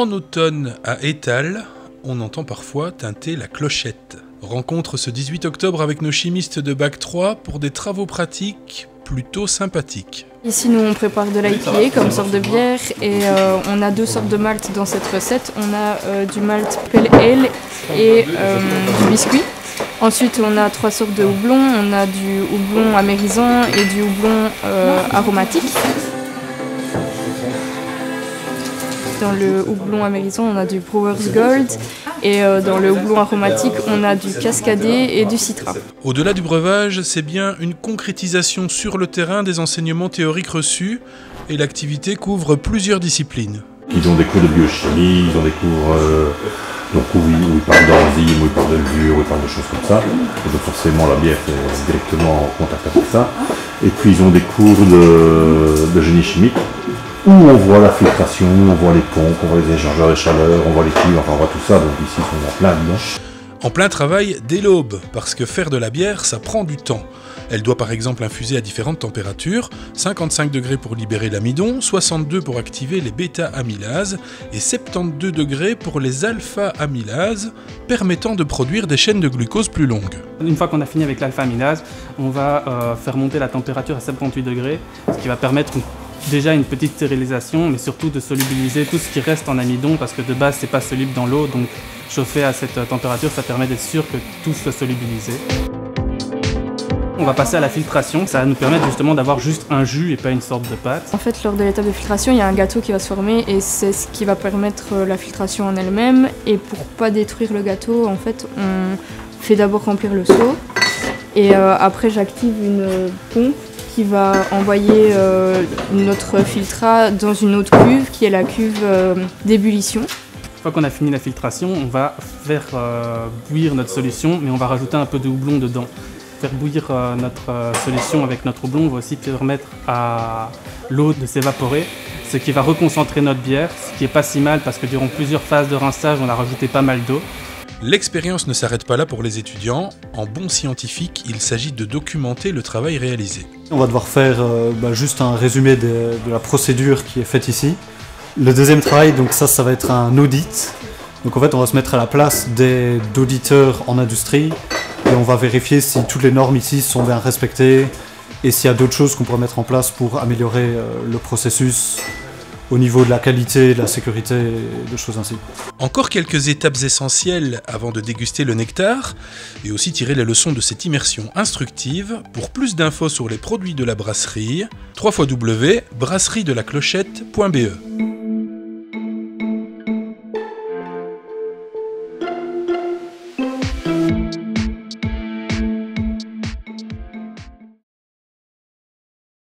En automne, à Étal, on entend parfois tinter la clochette. Rencontre ce 18 octobre avec nos chimistes de Bac 3 pour des travaux pratiques plutôt sympathiques. Ici, nous, on prépare de l'IPA comme sorte de bière et on a deux sortes de malt dans cette recette. On a du malt Pale Ale et du biscuit. Ensuite, on a trois sortes de houblon. On a du houblon amérisant et du houblon aromatique. Dans le houblon amérisant, on a du Brewer's Gold et dans le houblon aromatique, on a du Cascadet et du Citra. Au-delà du breuvage, c'est bien une concrétisation sur le terrain des enseignements théoriques reçus et l'activité couvre plusieurs disciplines. Ils ont des cours de biochimie, ils ont des cours où ils parlent d'enzymes, où ils parlent de levure, où ils parlent de choses comme ça. Et donc forcément la bière est directement en contact avec ça. Et puis ils ont des cours de génie chimique, où on voit la filtration, on voit les pompes, on voit les échangeurs de chaleur, on voit les cuves, enfin on voit tout ça, donc ici ils sont en plein dedans. En plein travail dès l'aube, parce que faire de la bière, ça prend du temps. Elle doit par exemple infuser à différentes températures, 55 degrés pour libérer l'amidon, 62 pour activer les bêta-amylases et 72 degrés pour les alpha-amylases, permettant de produire des chaînes de glucose plus longues. Une fois qu'on a fini avec l'alpha-amylase, on va faire monter la température à 78 degrés, ce qui va permettre déjà une petite stérilisation, mais surtout de solubiliser tout ce qui reste en amidon, parce que de base c'est pas soluble dans l'eau, donc chauffer à cette température, ça permet d'être sûr que tout soit solubilisé. On va passer à la filtration, ça va nous permettre justement d'avoir juste un jus et pas une sorte de pâte. En fait, lors de l'étape de filtration, il y a un gâteau qui va se former et c'est ce qui va permettre la filtration en elle-même. Et pour pas détruire le gâteau, en fait, on fait d'abord remplir le seau et après j'active une pompe qui va envoyer notre filtrat dans une autre cuve qui est la cuve d'ébullition. Une fois qu'on a fini la filtration, on va faire bouillir notre solution, mais on va rajouter un peu de houblon dedans. Faire bouillir notre solution avec notre houblon va aussi permettre à l'eau de s'évaporer, ce qui va reconcentrer notre bière, ce qui n'est pas si mal parce que durant plusieurs phases de rinçage, on a rajouté pas mal d'eau. L'expérience ne s'arrête pas là pour les étudiants. En bon scientifique, il s'agit de documenter le travail réalisé. On va devoir faire juste un résumé de la procédure qui est faite ici. Le deuxième travail, donc ça va être un audit. Donc en fait, on va se mettre à la place d'auditeurs en industrie et on va vérifier si toutes les normes ici sont bien respectées et s'il y a d'autres choses qu'on pourrait mettre en place pour améliorer le processus au niveau de la qualité, de la sécurité et de choses ainsi. Encore quelques étapes essentielles avant de déguster le nectar et aussi tirer les leçons de cette immersion instructive. Pour plus d'infos sur les produits de la brasserie, www.brasseriedelaclochette.be.